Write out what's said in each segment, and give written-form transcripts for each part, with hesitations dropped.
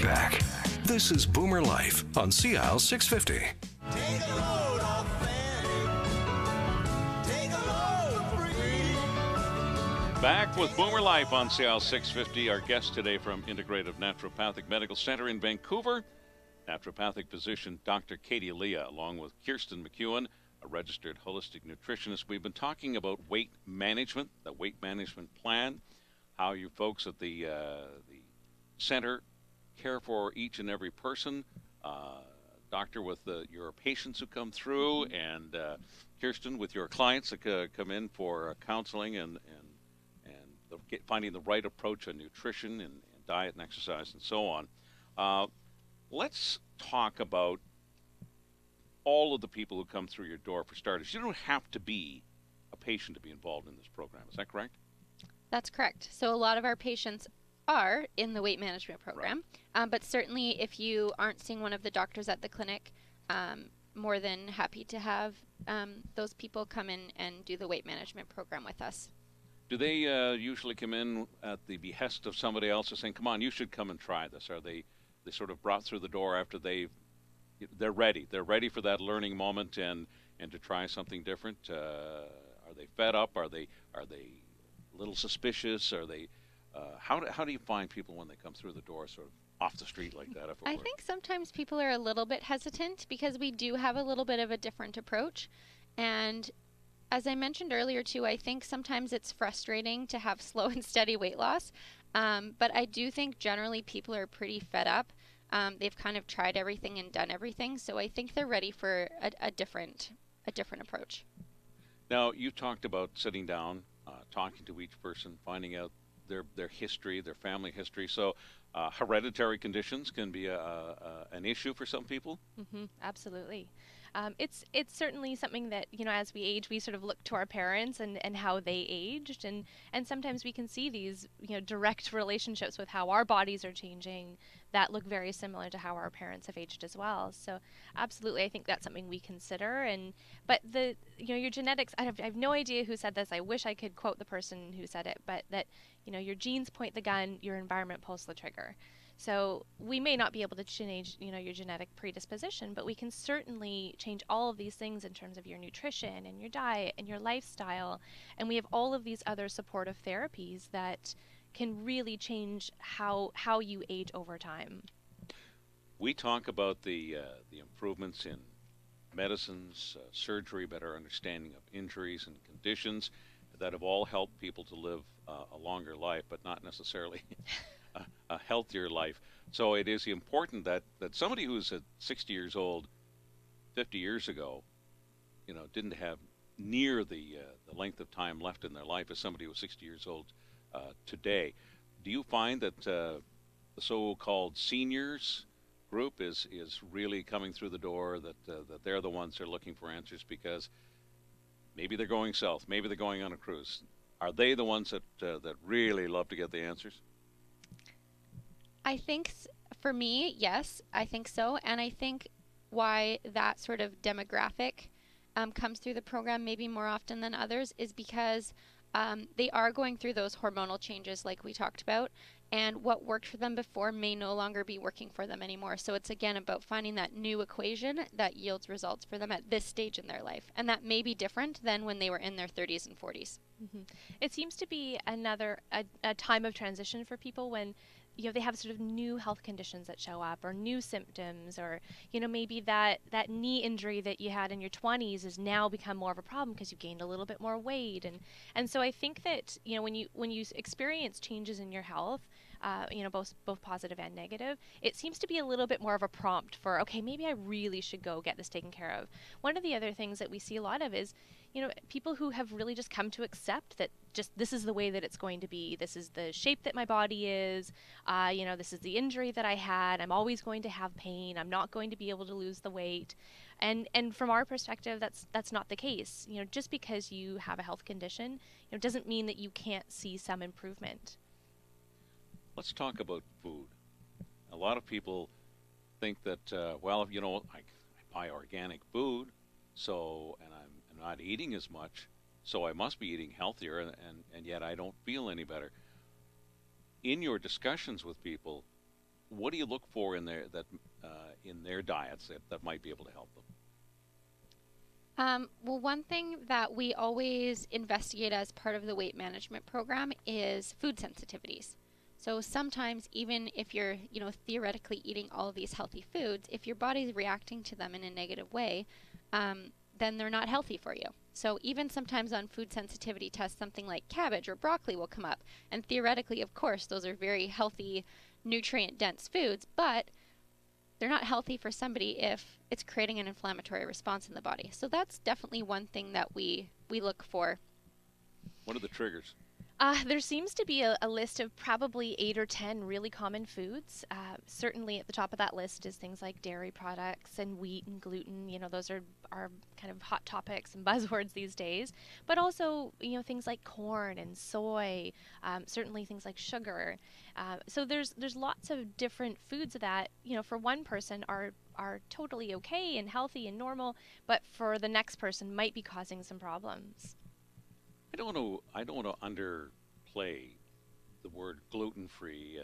back. This is Boomer Life on CL 650. Take a load off Fanny. Take a load free. Back with Boomer Life on CL 650. Our guest today from Integrative Naturopathic Medical Center in Vancouver, naturopathic physician Dr. Katie Leah, along with Kirsten McEwen, a registered holistic nutritionist. We've been talking about weight management, the weight management plan, how you folks at the center care for each and every person, doctor with your patients who come through, and Kirsten with your clients that come in for counseling and finding the right approach on nutrition and diet and exercise and so on. Let's talk about all of the people who come through your door. For starters, you don't have to be a patient to be involved in this program. Is that correct? That's correct. So a lot of our patients are in the weight management program, right. But certainly if you aren't seeing one of the doctors at the clinic, more than happy to have those people come in and do the weight management program with us. Do they usually come in at the behest of somebody else saying, come on, you should come and try this? Are they sort of brought through the door after they're ready? They're ready for that learning moment and to try something different? Are they fed up? Are they a little suspicious? Are they how do you find people when they come through the door sort of off the street like that? I think sometimes people are a little bit hesitant because we do have a little bit of a different approach. And as I mentioned earlier too, I think sometimes it's frustrating to have slow and steady weight loss. But I do think generally people are pretty fed up. They've kind of tried everything and done everything. So I think they're ready for a different approach. Now, you talked about sitting down, talking to each person, finding out their history, their family history. So hereditary conditions can be an issue for some people? Mm-hmm, absolutely. It's certainly something that, as we age, we sort of look to our parents and how they aged. And sometimes we can see these, direct relationships with how our bodies are changing that look very similar to how our parents have aged as well. So absolutely, I think that's something we consider. But your genetics, I have no idea who said this. I wish I could quote the person who said it, but that, your genes point the gun, your environment pulls the trigger. So we may not be able to change, your genetic predisposition, but we can certainly change all of these things in terms of your nutrition and your diet and your lifestyle. And we have all of these other supportive therapies that can really change how you age over time. We talk about the improvements in medicines, surgery, better understanding of injuries and conditions that have all helped people to live a longer life, but not necessarily a healthier life. So it is important that somebody who's at 60 years old 50 years ago, didn't have near the length of time left in their life as somebody who was 60 years old today. Do you find that the so-called seniors group is really coming through the door, that they're the ones who are looking for answers because maybe they're going south, maybe they're going on a cruise? Are they the ones that really love to get the answers? I think for me, yes, I think so. And I think why that sort of demographic comes through the program maybe more often than others is because they are going through those hormonal changes like we talked about, and what worked for them before may no longer be working for them anymore. So it's again about finding that new equation that yields results for them at this stage in their life. And that may be different than when they were in their 30s and 40s. Mm-hmm. It seems to be a time of transition for people when they have sort of new health conditions that show up or new symptoms, or maybe that knee injury that you had in your 20s has now become more of a problem because you gained a little bit more weight. And so I think that when you experience changes in your health, both positive and negative, it seems to be a little bit more of a prompt for, okay, maybe I really should go get this taken care of. One of the other things that we see a lot of is people who have really just come to accept that just this is the way that it's going to be. This is the shape that my body is. This is the injury that I had. I'm always going to have pain. I'm not going to be able to lose the weight. And from our perspective, that's not the case. Just because you have a health condition, doesn't mean that you can't see some improvement. Let's talk about food. A lot of people think that, I buy organic food, and I'm not eating as much, so I must be eating healthier, and yet I don't feel any better. In your discussions with people, what do you look for in their in their diets that might be able to help them? Well, one thing that we always investigate as part of the weight management program is food sensitivities. So sometimes even if you're, theoretically eating all of these healthy foods, if your body's reacting to them in a negative way, then they're not healthy for you. So even sometimes on food sensitivity tests, something like cabbage or broccoli will come up. And theoretically, of course, those are very healthy, nutrient-dense foods, but they're not healthy for somebody if it's creating an inflammatory response in the body. So that's definitely one thing that we look for. What are the triggers? There seems to be a list of probably 8 or 10 really common foods. Certainly at the top of that list is things like dairy products and wheat and gluten. Those are kind of hot topics and buzzwords these days. But also, things like corn and soy, certainly things like sugar. So there's lots of different foods that, for one person are totally okay and healthy and normal, but for the next person might be causing some problems. I don't want to underplay the word gluten-free,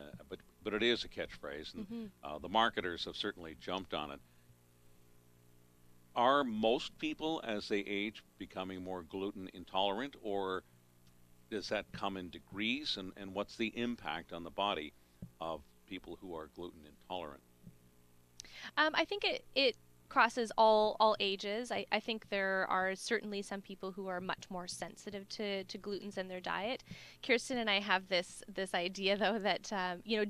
but it is a catchphrase, and the marketers have certainly jumped on it. Are most people, as they age, becoming more gluten intolerant, or does that come in degrees? And what's the impact on the body of people who are gluten intolerant? I think it crosses all ages. I think there are certainly some people who are much more sensitive to glutens in their diet. Kirsten and I have this idea, though, that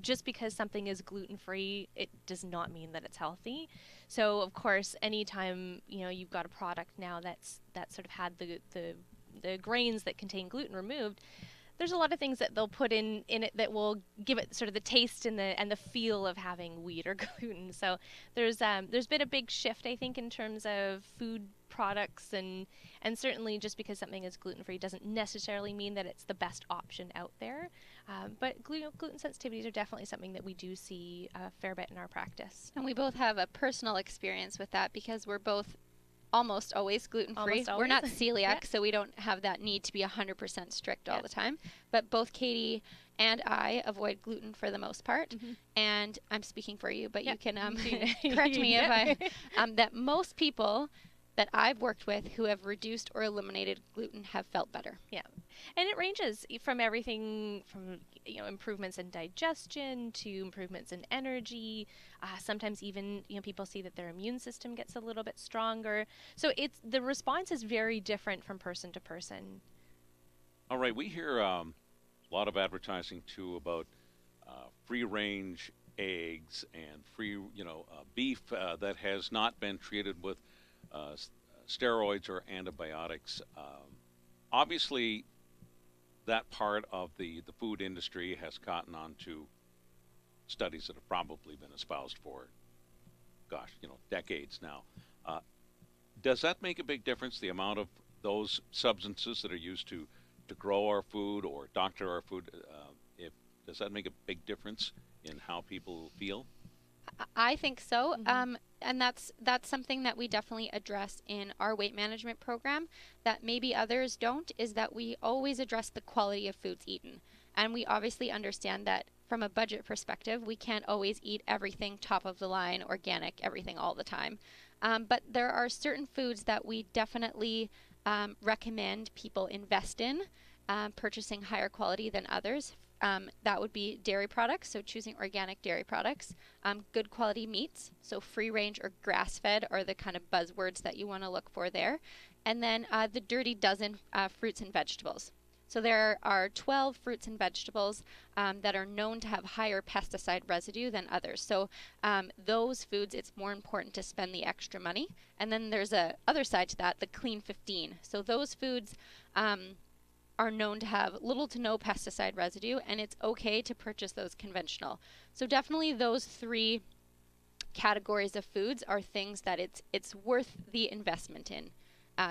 just because something is gluten-free, it does not mean that it's healthy. So, of course, anytime you've got a product now that sort of had the grains that contain gluten removed, there's a lot of things that they'll put in it that will give it sort of the taste and the feel of having wheat or gluten. So there's been a big shift, I think, in terms of food products, and certainly just because something is gluten-free doesn't necessarily mean that it's the best option out there. But gluten sensitivities are definitely something that we do see a fair bit in our practice. And we both have a personal experience with that because we're both almost always gluten-free. We're not celiac, yeah. So we don't have that need to be 100% strict all the time. But both Katie and I avoid gluten for the most part. And I'm speaking for you, but you can correct me if that most people that I've worked with who have reduced or eliminated gluten have felt better. Yeah. And it ranges from everything from improvements in digestion to improvements in energy. Sometimes even people see that their immune system gets a little bit stronger. So the response is very different from person to person. All right, we hear a lot of advertising too about free-range eggs and free beef that has not been treated with steroids or antibiotics. Obviously, that part of the food industry has gotten on to studies that have probably been espoused for, decades now. Does that make a big difference, the amount of those substances that are used to grow our food or doctor our food? Does that make a big difference in how people feel? I think so. And that's something that we definitely address in our weight management program that maybe others don't, is that we always address the quality of foods eaten. And we obviously understand that from a budget perspective, we can't always eat everything top of the line, organic, everything all the time. But there are certain foods that we definitely recommend people invest in, purchasing higher quality than others. That would be dairy products, so choosing organic dairy products, good quality meats, so free range or grass-fed are the kind of buzzwords that you want to look for there. And then the dirty dozen fruits and vegetables. So there are 12 fruits and vegetables that are known to have higher pesticide residue than others. So those foods, it's more important to spend the extra money. And then there's a other side to that, the clean 15. So those foods are known to have little to no pesticide residue, and it's okay to purchase those conventional. So definitely those three categories of foods are things that it's worth the investment in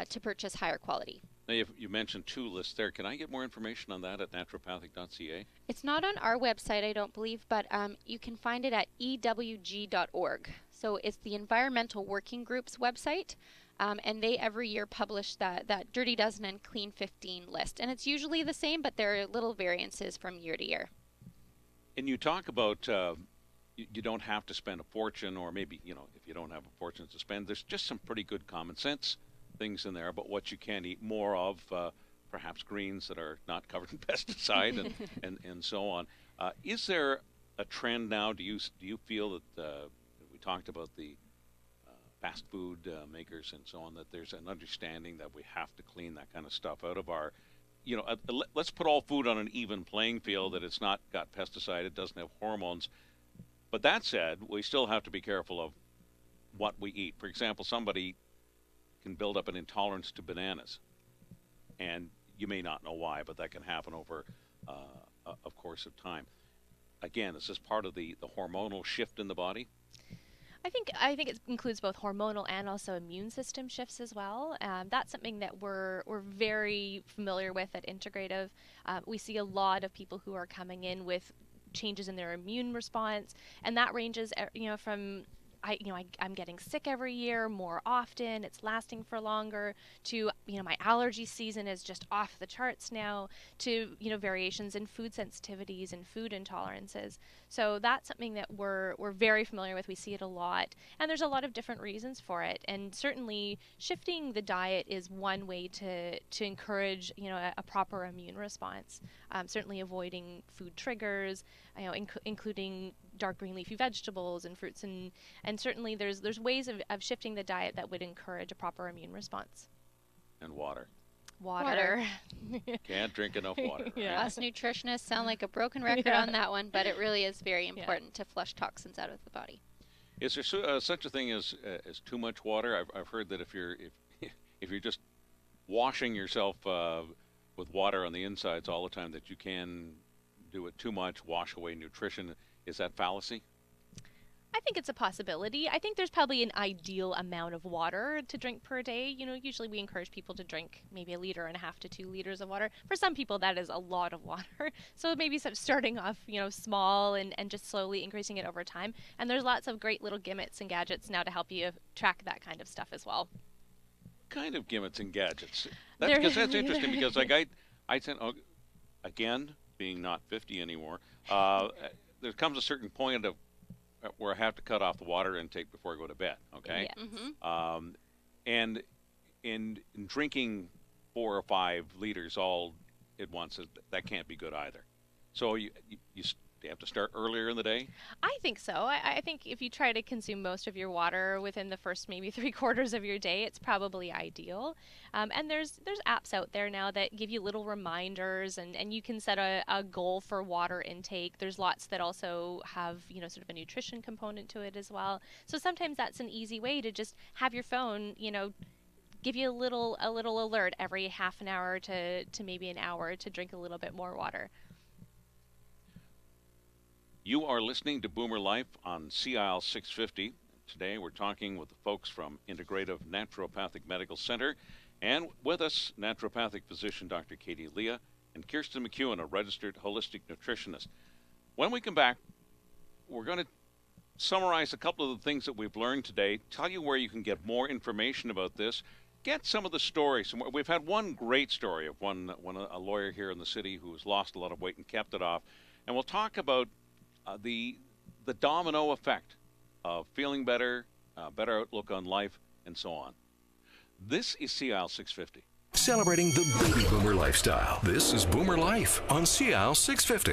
to purchase higher quality. Now, you mentioned two lists there. Can I get more information on that at naturopathic.ca? It's not on our website, I don't believe, but you can find it at ewg.org. So it's the Environmental Working Group's website. And they every year publish that Dirty Dozen and Clean 15 list. And it's usually the same, but there are little variances from year to year. And you talk about you don't have to spend a fortune, or maybe, if you don't have a fortune to spend, there's just some pretty good common sense things in there about what you can eat more of, perhaps greens that are not covered in pesticide and so on. Is there a trend now? Do you feel that we talked about the fast food makers and so on, that there's an understanding that we have to clean that kind of stuff out of our, let's put all food on an even playing field, that it's not got pesticide, it doesn't have hormones. But that said, we still have to be careful of what we eat. For example, somebody can build up an intolerance to bananas, and you may not know why, but that can happen over a course of time. Again, is this part of the hormonal shift in the body? I think it includes both hormonal and also immune system shifts as well. That's something that we're very familiar with at Integrative. We see a lot of people who are coming in with changes in their immune response, and that ranges, from I'm getting sick every year more often, it's lasting for longer, to, my allergy season is just off the charts now, to, variations in food sensitivities and food intolerances. So that's something that we're very familiar with. We see it a lot, and there's a lot of different reasons for it. And certainly shifting the diet is one way to encourage, a proper immune response. Certainly avoiding food triggers, including dark green leafy vegetables and fruits, and certainly there's ways of shifting the diet that would encourage a proper immune response. And water. Can't drink enough water. Yeah. Right? Us nutritionists sound like a broken record on that one, but it really is very important to flush toxins out of the body. Is there such a thing as too much water? I've heard that if you're just washing yourself with water on the insides all the time, that you can do it too much, wash away nutrition. Is that fallacy? I think it's a possibility. I think there's probably an ideal amount of water to drink per day. Usually we encourage people to drink maybe 1.5 liters to 2 liters of water. For some people, that is a lot of water. So maybe sort of starting off, small and just slowly increasing it over time. And there's lots of great little gimmicks and gadgets now to help you track that kind of stuff as well. Kind of gimmicks and gadgets. Because that's interesting, because I tend, again, being not 50 anymore, there comes a certain point of where I have to cut off the water intake before I go to bed. Okay. Yeah. Mm-hmm. And in drinking 4 or 5 liters all at once, that can't be good either. So you have to start earlier in the day? I think so. I think if you try to consume most of your water within the first maybe 3/4 of your day, it's probably ideal. And there's apps out there now that give you little reminders, and you can set a goal for water intake. There's lots that also have, sort of a nutrition component to it as well. So sometimes that's an easy way to just have your phone, give you a little alert every half an hour to maybe an hour to drink a little bit more water. You are listening to Boomer Life on CIL 650. Today we're talking with the folks from Integrative Naturopathic Medical Center, and with us, naturopathic physician Dr. Katie Leah and Kirsten McEwen, a registered holistic nutritionist. When we come back, we're going to summarize a couple of the things that we've learned today, tell you where you can get more information about this, get some of the stories. We've had one great story of a lawyer here in the city who has lost a lot of weight and kept it off, and we'll talk about the domino effect of feeling better, better outlook on life, and so on. This is CIL 650. Celebrating the baby boomer lifestyle. This is Boomer Life on CIL 650.